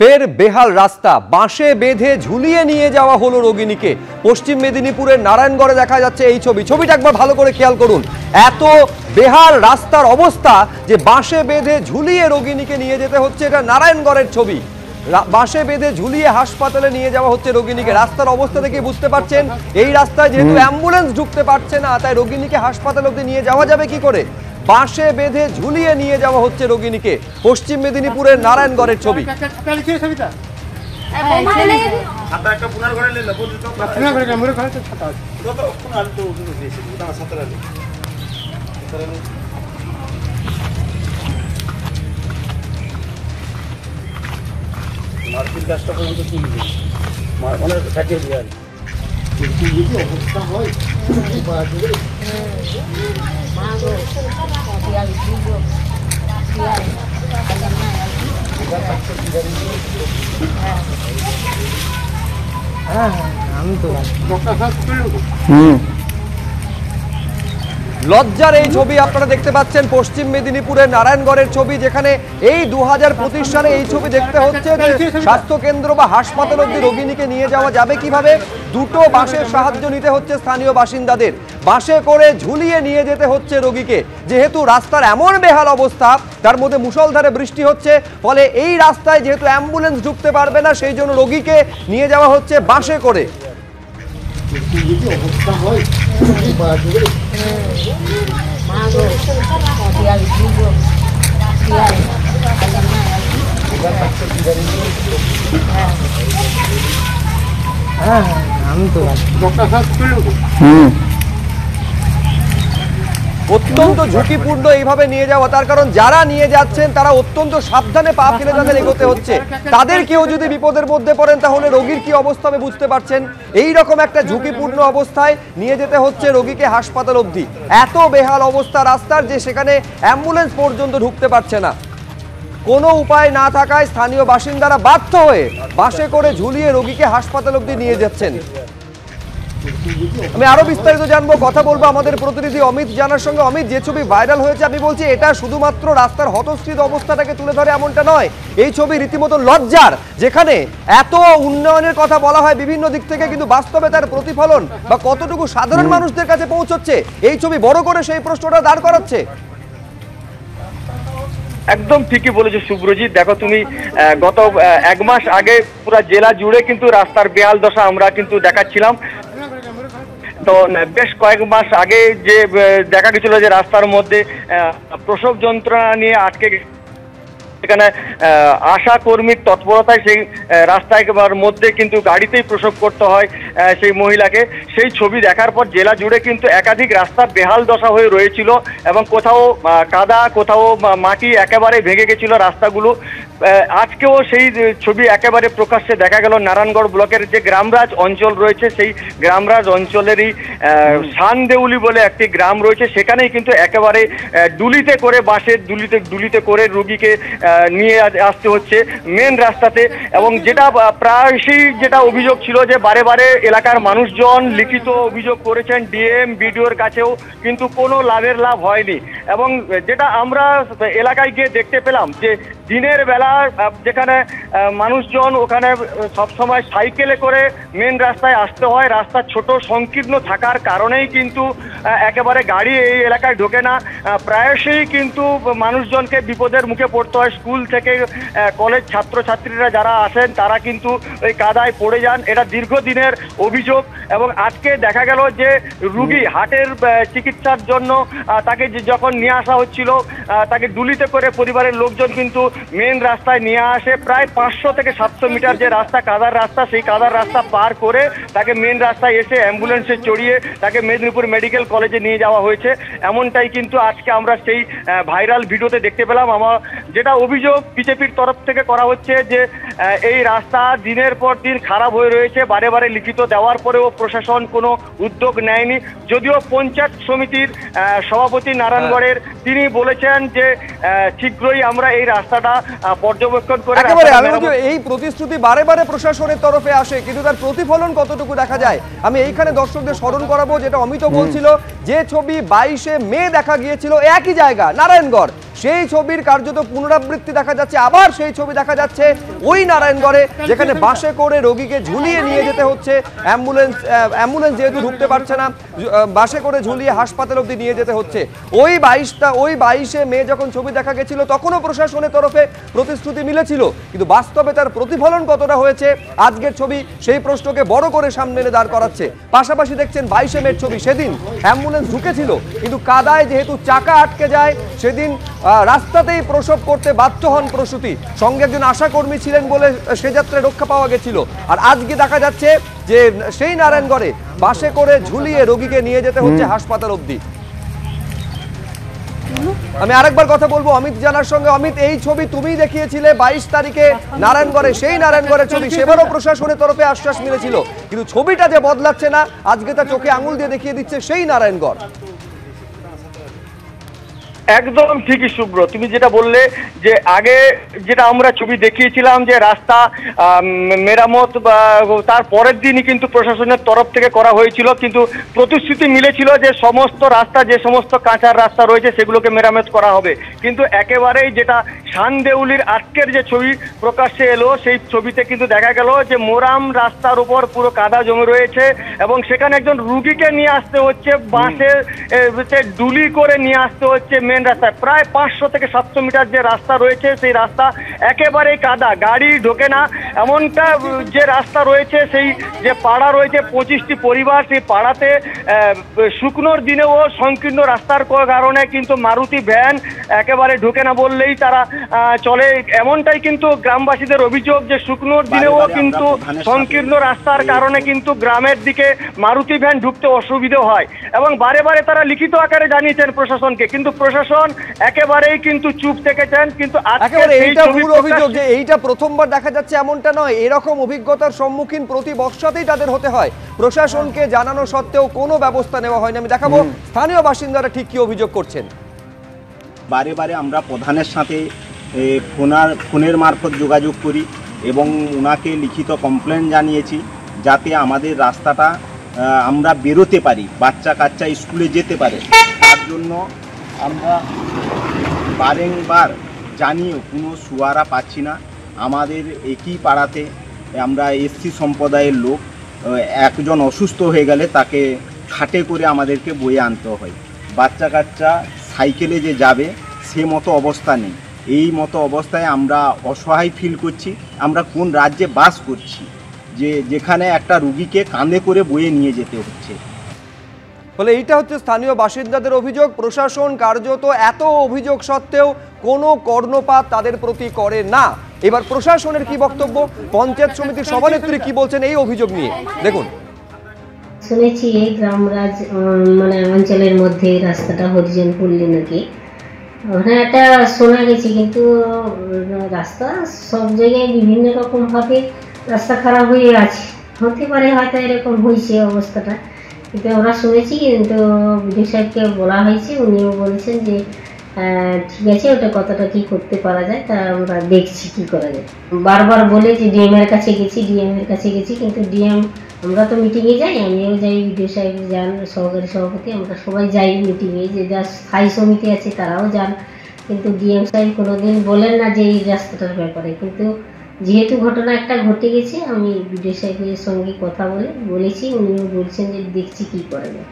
ফের বেহাল রাস্তা, বাঁশে বেঁধে ঝুলিয়ে নিয়ে যাওয়া হলো রোগিণীকে। পশ্চিম মেদিনীপুরের নারায়ণগড়ে দেখা যাচ্ছে এই ছবিটা একবার ভালো করে খেয়াল করুন। এত বেহাল রাস্তার অবস্থা যে বাঁশে বেঁধে ঝুলিয়ে রোগিণীকে নিয়ে যেতে হচ্ছে। এটা নারায়ণগড়ের ছবি। বাঁশে বেঁধে ঝুলিয়ে হাসপাতালে নিয়ে যাওয়া হচ্ছে রোগিণীকে। রাস্তার অবস্থা দেখে বুঝতে পারছেন এই রাস্তায় যেহেতু অ্যাম্বুলেন্স ঢুকতে পারছে না, তাই রোগিণীকে হাসপাতাল অবধি নিয়ে যাওয়া যাবে কি করে? বাঁশে বেঁধে ঝুলিয়ে নিয়ে যাওয়া হচ্ছে রোগিণীকে। পশ্চিম মেদিনীপুরের নারায়ণগড়ের ছবি। মার্কেট গাছটা পর্যন্ত তুলবে অনেক কাটিয়ে দিয়ে আর কিন্তু যদি অবস্থা হয় আমি তো লজ্জার এই ছবি আপনারা দেখতে পাচ্ছেন পশ্চিম মেদিনীপুরের নারায়ণগড়ের ছবি, যেখানে এই 2025 সালে এই ছবি দেখতে হচ্ছে যে স্বাস্থ্য কেন্দ্র বা হাসপাতাল অবধি রোগিণীকে নিয়ে যাওয়া যাবে কিভাবে? দুটো বাসের সাহায্য নিতে হচ্ছে স্থানীয় বাসিন্দাদের। বাসে করে ঝুলিয়ে নিয়ে যেতে হচ্ছে রোগীকে। যেহেতু রাস্তার এমন বেহাল অবস্থা, তার মধ্যে মুষলধারে বৃষ্টি হচ্ছে, ফলে এই রাস্তায় যেহেতু অ্যাম্বুলেন্স ঢুকতে পারবে না, সেই জন্য রোগীকে নিয়ে যাওয়া হচ্ছে বাসে করে। অবস্থা হয় আমি তো অত্যন্ত ঝুঁকিপূর্ণ এইভাবে নিয়ে যাওয়া, তার কারণ যারা নিয়ে যাচ্ছেন তারা অত্যন্ত সাবধানে পা ফেলে তাদের এগোতে হচ্ছে। তাদের কেউ যদি বিপদের মধ্যে পড়েন তাহলে রোগীর কি অবস্থা হবে বুঝতে পারছেন। এই রকম একটা ঝুঁকিপূর্ণ অবস্থায় নিয়ে যেতে হচ্ছে রোগীকে হাসপাতাল অবধি। এত বেহাল অবস্থা রাস্তার যে সেখানে অ্যাম্বুলেন্স পর্যন্ত ঢুকতে পারছে না। কোনো উপায় না থাকায় স্থানীয় বাসিন্দারা বাধ্য হয়ে বাসে করে ঝুলিয়ে রোগীকে হাসপাতাল অবধি নিয়ে যাচ্ছেন। আমি আরো বিস্তারিত জানবো, কথা বলবো আমাদের প্রতিনিধি অমিত জানার সঙ্গে। অমিত, যে ছবি ভাইরাল হয়েছে, আমি বলছি এটা শুধুমাত্র রাস্তার হতশ্রীত অবস্থাটাকে তুলে ধরে এমনটা নয়, এই ছবি রীতিমতো লজ্জার। যেখানে এত উন্নয়নের কথা বলা হয় বিভিন্ন দিক থেকে, কিন্তু বাস্তবে তার প্রতিফলন বা কতটুকু সাধারণ মানুষদের কাছে পৌঁছচ্ছে, এই ছবি বড় করে সেই প্রশ্নটা দাঁড় করাচ্ছে। একদম ঠিকই বলেছো সুব্রজিৎ। দেখো তুমি, গত এক মাস আগে পুরো জেলা জুড়ে কিন্তু রাস্তার বেহাল দশা আমরা কিন্তু দেখাচ্ছিলাম। তো বেশ কয়েক মাস আগে যে দেখা গেছিল যে রাস্তার মধ্যে প্রসব যন্ত্রণা নিয়ে আটকে সেখানে আশা কর্মীর তৎপরতায় সেই রাস্তায় মধ্যে কিন্তু গাড়িতেই প্রসব করতে হয় সেই মহিলাকে। সেই ছবি দেখার পর জেলা জুড়ে কিন্তু একাধিক রাস্তা বেহাল দশা হয়ে রয়েছিল এবং কোথাও কাদা, কোথাও মাটি একেবারে ভেঙে গেছিল রাস্তাগুলো। আজকেও সেই ছবি একেবারে প্রকাশ্যে দেখা গেল। নারায়ণগড় ব্লকের যে গ্রামরাজ অঞ্চল রয়েছে, সেই গ্রামরাজ অঞ্চলেরই শানদেউলি বলে একটি গ্রাম রয়েছে, সেখানেই কিন্তু একেবারে ডুলিতে করে, বাসের ডুলিতে করে রুগীকে নিয়ে আসতে হচ্ছে মেন রাস্তাতে। এবং যেটা প্রায়শই যেটা অভিযোগ ছিল যে বারে বারে এলাকার মানুষজন লিখিত অভিযোগ করেছেন ডিএম বিডিওর কাছেও, কিন্তু কোনো লাভ হয়নি। এবং যেটা আমরা এলাকায় গিয়ে দেখতে পেলাম যে দিনের বেলা যেখানে মানুষজন ওখানে সবসময় সাইকেলে করে মেন রাস্তায় আসতে হয়, রাস্তা ছোট সংকীর্ণ থাকার কারণেই কিন্তু একেবারে গাড়ি এই এলাকায় ঢোকে না। প্রায়শই কিন্তু মানুষজনকে বিপদের মুখে পড়তে হয়। স্কুল থেকে কলেজ ছাত্রছাত্রীরা যারা আসেন তারা কিন্তু ওই কাদায় পড়ে যান, এটা দীর্ঘদিনের অভিযোগ। এবং আজকে দেখা গেল যে রুগী হার্টের চিকিৎসার জন্য তাকে যখন নিয়ে আসা হচ্ছিল, তাকে ডুলিতে করে পরিবারের লোকজন কিন্তু মেন রাস্তায় নিয়ে আসে। প্রায় 500 থেকে 700 মিটার যে রাস্তা কাদার রাস্তা, সেই কাদার রাস্তা পার করে তাকে মেন রাস্তায় এসে অ্যাম্বুলেন্সে চড়িয়ে তাকে মেদিনীপুর মেডিকেল কলেজে নিয়ে যাওয়া হয়েছে। এমনটাই কিন্তু আজকে আমরা সেই ভাইরাল ভিডিওতে দেখতে পেলাম। আমার যেটা অভিযোগ বিজেপির তরফ থেকে করা হচ্ছে যে এই রাস্তা দিনের পর দিন খারাপ হয়ে রয়েছে, বারে বারে লিখিত দেওয়ার পরেও প্রশাসন কোনো উদ্যোগ নেয়নি। যদিও পঞ্চায়েত সমিতির সভাপতি নারায়ণগড়ের তিনি বলেছেন যে শীঘ্রই আমরা এই রাস্তাটা পর্যবেক্ষণ করে। এই প্রতিশ্রুতি বারে বারে প্রশাসনের তরফে আসে, কিন্তু তার প্রতিফলন কতটুকু দেখা যায়? আমি এইখানে দর্শকদের স্মরণ করাবো যেটা অমিত বলছিল, যে ছবি 22শে মে দেখা গিয়েছিল একই জায়গা নারায়ণগড়, সেই ছবির কার্যত পুনরাবৃত্তি দেখা যাচ্ছে। আবার সেই ছবি দেখা যাচ্ছে ওই নারায়ণগড়ে, যেখানে বাসে করে রোগীকে ঝুলিয়ে নিয়ে যেতে হচ্ছে। অ্যাম্বুলেন্স যেহেতু ঢুকতে পারছে না, বাসে করে ঝুলিয়ে হাসপাতাল অবধি নিয়ে যেতে হচ্ছে। ওই 22শে মে যখন ছবি দেখা গেছিল তখনও প্রশাসনের তরফে প্রতিশ্রুতি মিলেছিল, কিন্তু বাস্তবে তার প্রতিফলন কতটা হয়েছে আজকের ছবি সেই প্রশ্নকে বড় করে সামনে এনে দাঁড় করাচ্ছে। পাশাপাশি দেখছেন 22শে মের ছবি, সেদিন অ্যাম্বুলেন্স ঢুকেছিল কিন্তু কাদায় যেহেতু চাকা আটকে যায় সেদিন রাস্তাতেই প্রসব করতে বাধ্য হন প্রসূতি। সঙ্গে একজন আশাকর্মী ছিলেন বলে সে যাত্রায় রক্ষা পাওয়া গেছিল। আর আজকে দেখা যাচ্ছে যে সেই নারায়ণগড়ে বাসে করে ঝুলিয়ে রোগীকে নিয়ে যেতে হচ্ছে হাসপাতাল অবধি। আমি আরেকবার কথা বলবো অমিত জানার সঙ্গে। অমিত, এই ছবি তুমি দেখিয়েছিলে 22 তারিখে নারায়ণগড়ে, সেই নারায়ণগড়ের ছবি, সেবারও প্রশাসনের তরফে আশ্বাস মিলেছিল, কিন্তু ছবিটা যে বদলাচ্ছে না, আজকে তা চোখে আঙুল দিয়ে দেখিয়ে দিচ্ছে সেই নারায়ণগড়। একদম ঠিকই শুভ্র, তুমি যেটা বললে যে আগে যেটা আমরা ছবি দেখিয়েছিলাম যে রাস্তা মেরামত বা তার পরের দিনই কিন্তু প্রশাসনের তরফ থেকে করা হয়েছিল, কিন্তু প্রতিশ্রুতি মিলেছিল যে সমস্ত রাস্তা, যে সমস্ত কাঁচার রাস্তা রয়েছে সেগুলোকে মেরামত করা হবে। কিন্তু একেবারেই যেটা শানদেউলির আজকের যে ছবি প্রকাশ্যে এলো, সেই ছবিতে কিন্তু দেখা গেল যে মোরাম রাস্তার উপর পুরো কাদা জমে রয়েছে এবং সেখানে একজন রুগীকে নিয়ে আসতে হচ্ছে, বাসের ডুলি করে নিয়ে আসতে হচ্ছে মেন রাস্তায়। প্রায় 500 থেকে 700 মিটার যে রাস্তা রয়েছে সেই রাস্তা একেবারেই কাদা, গাড়ি ঢোকে না। এমনটা যে রাস্তা রয়েছে, সেই যে পাড়া রয়েছে 25টি পরিবার, সেই পাড়াতে শুকনোর দিনেও সংকীর্ণ রাস্তার কারণে কিন্তু মারুতি ভ্যান একেবারে ঢোকে না বললেই তারা চলে। এমনটাই কিন্তু গ্রামবাসীদের অভিযোগ যে শুকনোর দিনেও কিন্তু সংকীর্ণ রাস্তার কারণে কিন্তু গ্রামের দিকে মারুতি ভ্যান ঢুকতে অসুবিধা হয় এবং বারে বারে তারা লিখিত আকারে জানিয়েছেন প্রশাসনকে, কিন্তু প্রশাসন একেবারেই কিন্তু চুপ থেকেছেন। কিন্তু এইটা মূল অভিযোগ যে এইটা প্রথমবার দেখা যাচ্ছে এমনটা নয়, এরকম অভিজ্ঞতার সম্মুখীন প্রতি বর্ষতেই তাদের হতে হয়। প্রশাসনকে জানানো সত্ত্বেও কোনো ব্যবস্থা নেওয়া হয়নি। আমি দেখাবো স্থানীয় বাসিন্দারা ঠিক কি অভিযোগ করছেন। বারে বারে আমরা প্রধানের সাথে ফোনের মারফত যোগাযোগ করি এবং ওনাকে লিখিত কমপ্লেন জানিয়েছি যাতে আমাদের রাস্তাটা আমরা বেরোতে পারি, বাচ্চা কাচ্চা স্কুলে যেতে পারে। তার জন্য আমরা বারংবার জানিও কোনো সুয়ারা পাচ্ছি না। আমাদের একই পাড়াতে আমরা এসসি সম্প্রদায়ের লোক, একজন অসুস্থ হয়ে গেলে তাকে খাটে করে আমাদেরকে বয়ে আনতে হয়। বাচ্চা কাচ্চা সাইকেলে যে যাবে সে মতো অবস্থা নেই। এই মতো অবস্থায় আমরা অসহায় ফিল করছি। আমরা কোন রাজ্যে বাস করছি যেখানে একটা রুগীকে কাঁধে করে বয়ে নিয়ে যেতে হচ্ছে। ফলে এইটা হচ্ছে স্থানীয় বাসিন্দাদের অভিযোগ। প্রশাসন কার্যত এত অভিযোগ সত্ত্বেও কোনো কর্ণপাত তাদের প্রতি করে না। এবার প্রশাসনের কি বক্তব্য, পঞ্চায়েত সমিতির সভানেত্রী কি বলছেন এই অভিযোগ নিয়ে, দেখুন। শুনেছি এই গ্রামরাজ মানে অঞ্চলের মধ্যে রাস্তাটা হরিজনপল্লী নাকি, ওখানে একটা শোনা গেছে, কিন্তু রাস্তা সব জায়গায় বিভিন্ন রকমভাবে রাস্তা খারাপ হয়ে আছে, হতে পারে হয়তো এরকম হয়েছে অবস্থাটা, কিন্তু আমরা শুনেছি। কিন্তু বিডিও সাহেবকে বলা হয়েছে, উনিও বলেছেন যে ঠিক আছে, ওটা কতটা কি করতে পারা যায় তা আমরা দেখছি কি করা যায়। বারবার বলে যে ডিএম এর কাছে গেছি, কিন্তু ডিএম, আমরা তো মিটিংয়ে যাই, আমিও যাই, বিডিও সাহেব যান, সহকারী সভাপতি, আমরা সবাই যাই মিটিংয়ে, যে যা স্থায়ী সমিতি আছে তারাও যান, কিন্তু ডিএম সাহেব কোনোদিন বলেন না যে এই রাস্তাটার ব্যাপারে। কিন্তু যেহেতু ঘটনা একটা ঘটে গেছে, আমি বিডিও সাহেবের সঙ্গে কথা বলেছি, উনিও বলছেন যে দেখছি কি করা যায়।